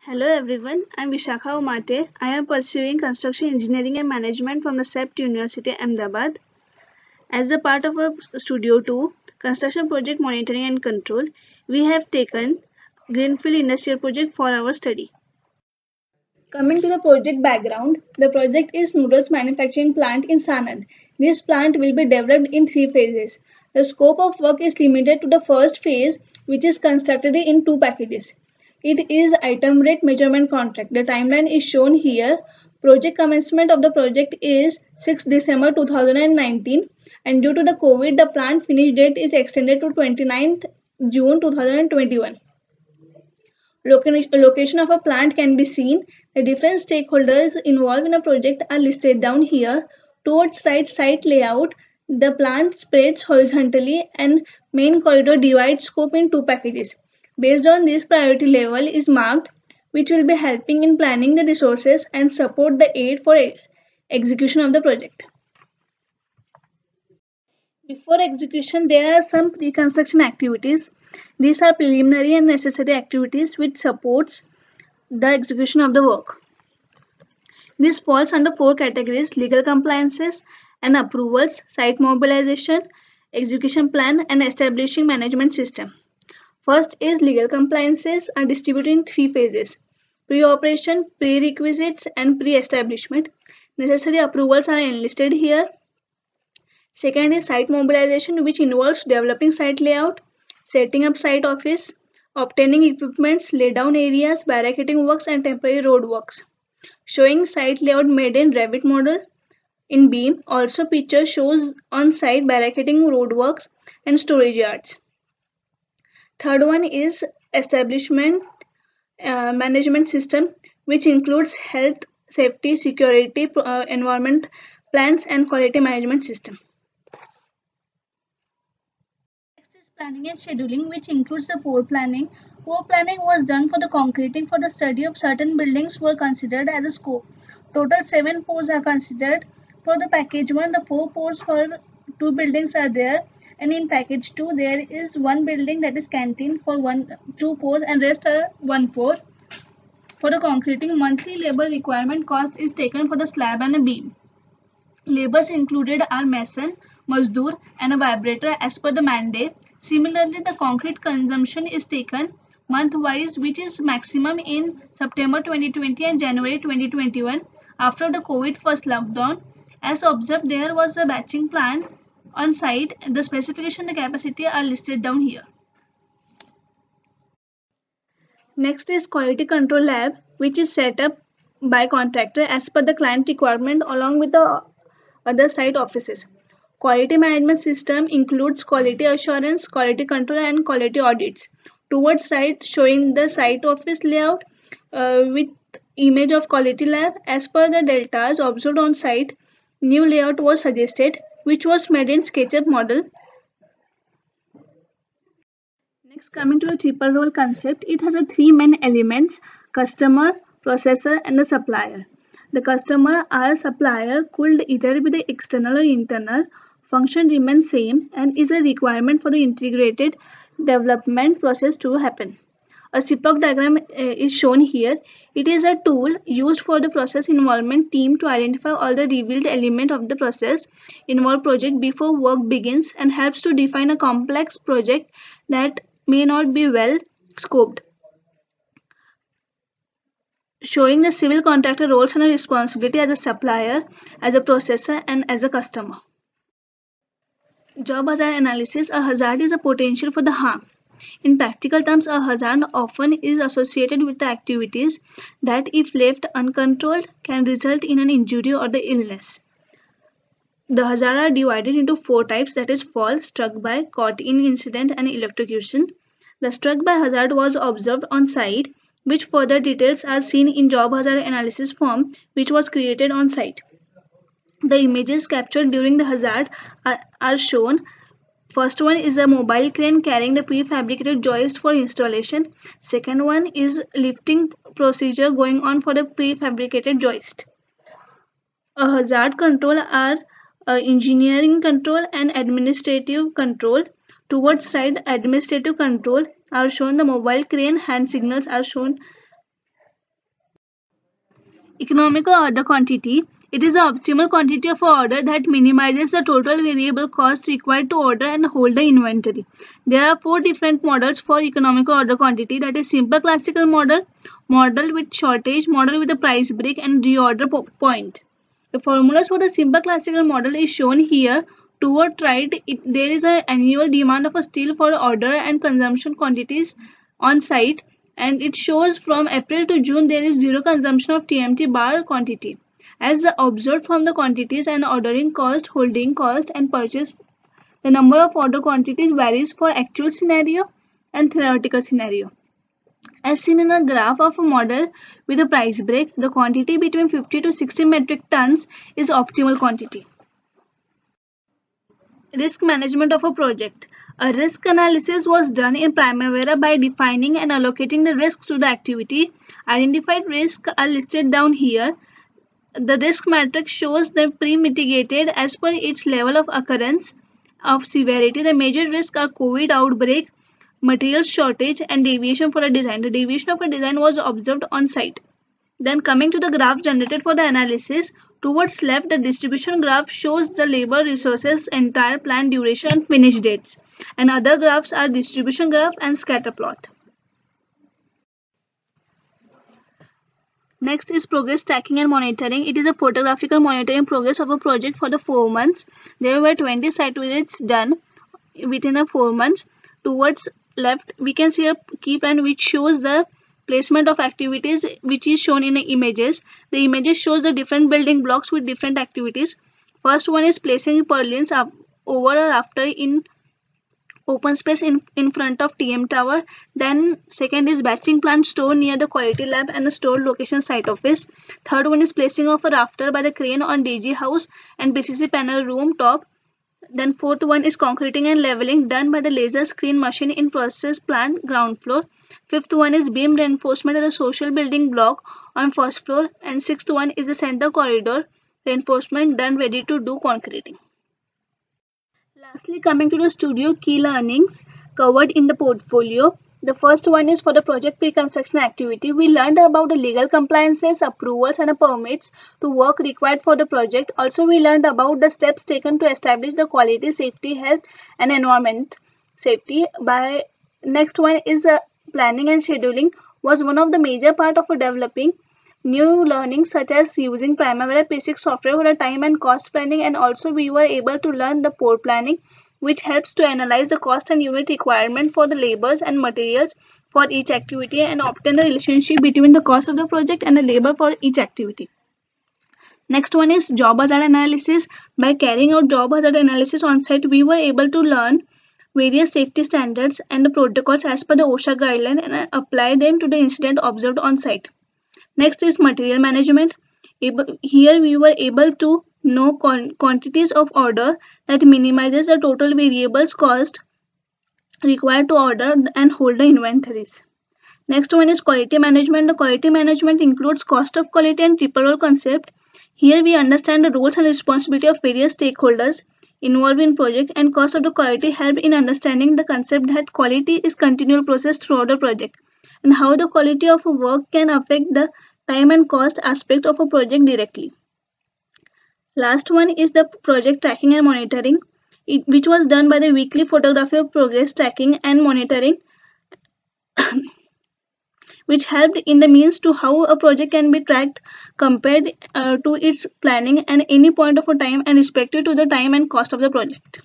Hello everyone, I'm Vishakha Umate. I am pursuing construction engineering and management from the CEPT University Ahmedabad. As a part of our Studio 2, construction project monitoring and control, we have taken Greenfield Industrial Project for our study. Coming to the project background, the project is Noodles Manufacturing Plant in Sanand. This plant will be developed in three phases. The scope of work is limited to the first phase, which is constructed in two packages. It is item rate measurement contract. The timeline is shown here. Project commencement of the project is 6 December 2019, and due to the COVID, the plant finish date is extended to 29th June 2021. Location of a plant can be seen. The different stakeholders involved in a project are listed down here. Towards right site layout, the plant spreads horizontally and main corridor divides scope in two packages. Based on this, priority level is marked, which will be helping in planning the resources and support the aid for execution of the project. Before execution, there are some pre-construction activities. These are preliminary and necessary activities which supports the execution of the work. This falls under four categories: legal compliances and approvals, site mobilization, execution plan, and establishing management system. First is legal compliances are distributed in three phases: pre-operation, prerequisites, and pre-establishment. Necessary approvals are enlisted here. Second is site mobilization, which involves developing site layout, setting up site office, obtaining equipments, laydown areas, barricading works, and temporary road works. Showing site layout made in Revit model in BEAM. Also picture shows on-site barricading roadworks and storage yards. Third one is establishment management system, which includes health, safety, security, environment plans, and quality management system. Next is planning and scheduling, which includes the pour planning. Pour planning was done for the concreting for the study of certain buildings were considered as a scope. Total 7 pours are considered. For the package 1, the 4 pours for 2 buildings are there, and in package 2 there is one building, that is canteen, for 2 pours, and rest are 1 pour. For the concreting, monthly labor requirement cost is taken for the slab and a beam. Labors included are mason, mazdoor, and a vibrator as per the mandate. Similarly, the concrete consumption is taken month-wise, which is maximum in September 2020 and January 2021 after the COVID first lockdown. As observed, there was a batching plan on site. The specification and the capacity are listed down here. Next is quality control lab, which is set up by contractor as per the client requirement along with the other site offices. Quality management system includes quality assurance, quality control, and quality audits. Towards right, showing the site office layout with image of quality lab. As per the deltas observed on site, new layout was suggested, which was made in SketchUp model. Next, coming to the triple role concept, it has a three main elements: customer, processor, and the supplier. The customer or supplier could either be the external or internal. Function remains same and is a requirement for the integrated development process to happen. A CPOC diagram is shown here. It is a tool used for the process involvement team to identify all the revealed elements of the process involved project before work begins and helps to define a complex project that may not be well scoped. Showing the civil contractor roles and responsibility as a supplier, as a processor, and as a customer. Job hazard analysis. A hazard is a potential for the harm. In practical terms, a hazard often is associated with the activities that, if left uncontrolled, can result in an injury or the illness. The hazards are divided into four types, that is fall, struck by, caught in incident, and electrocution. The struck by hazard was observed on site, which further details are seen in job hazard analysis form, which was created on site. The images captured during the hazard are shown. First one is a mobile crane carrying the prefabricated joist for installation. Second one is lifting procedure going on for the prefabricated joist. A hazard control are engineering control and administrative control. Towards side, administrative control are shown. The mobile crane hand signals are shown. Economical order quantity. It is the optimal quantity of an order that minimizes the total variable cost required to order and hold the inventory. There are 4 different models for economical order quantity, that is simple classical model, model with shortage, model with a price break, and reorder point. The formulas for the simple classical model is shown here. Toward right, there is an annual demand of a steel for order and consumption quantities on site, and it shows from April to June there is zero consumption of TMT bar quantity. As observed from the quantities and ordering cost, holding cost, and purchase, the number of order quantities varies for actual scenario and theoretical scenario. As seen in a graph of a model with a price break, the quantity between 50 to 60 metric tons is optimal quantity. Risk management of a project. A risk analysis was done in Primavera by defining and allocating the risks to the activity. Identified risks are listed down here. The risk matrix shows them pre-mitigated as per its level of occurrence of severity. The major risks are COVID outbreak, material shortage, and deviation for a design. The deviation of a design was observed on site. Then coming to the graph generated for the analysis, towards left the distribution graph shows the labor resources, entire plan duration and finish dates. And other graphs are distribution graph and scatter plot. Next is progress tracking and monitoring. It is a photographical monitoring progress of a project for the 4 months. There were 20 site visits done within the 4 months. Towards left we can see a key plan which shows the placement of activities, which is shown in the images. The images shows the different building blocks with different activities. First one is placing purlins over or after in open space in front of TM tower. Then second is batching plant store near the quality lab and the store location site office. Third one is placing of a rafter by the crane on DG house and BCC panel room top. Then fourth one is concreting and leveling done by the laser screen machine in process plant ground floor. Fifth one is beam reinforcement of the social building block on first floor. And sixth one is the center corridor reinforcement done ready to do concreting. Lastly, coming to the studio key learnings covered in the portfolio. The first one is for the project pre-construction activity. We learned about the legal compliances, approvals and permits to work required for the project. Also, we learned about the steps taken to establish the quality, safety, health and environment safety. Next one is planning and scheduling was one of the major part of developing new learnings such as using Primavera P6 software for the time and cost planning, and also we were able to learn the pore planning, which helps to analyze the cost and unit requirement for the labors and materials for each activity and obtain the relationship between the cost of the project and the labor for each activity. Next one is job hazard analysis. By carrying out job hazard analysis on site, we were able to learn various safety standards and the protocols as per the OSHA guideline and apply them to the incident observed on site. Next is material management. Here we were able to know quantities of order that minimizes the total variables cost required to order and hold the inventories. Next one is quality management. The quality management includes cost of quality and triple role concept. Here we understand the roles and responsibility of various stakeholders involved in project, and cost of the quality help in understanding the concept that quality is continual process throughout the project and how the quality of a work can affect the time and cost aspect of a project directly. Last one is the project tracking and monitoring, which was done by the weekly photography of progress tracking and monitoring, which helped in the means to how a project can be tracked compared to its planning and any point of a time and respective to the time and cost of the project.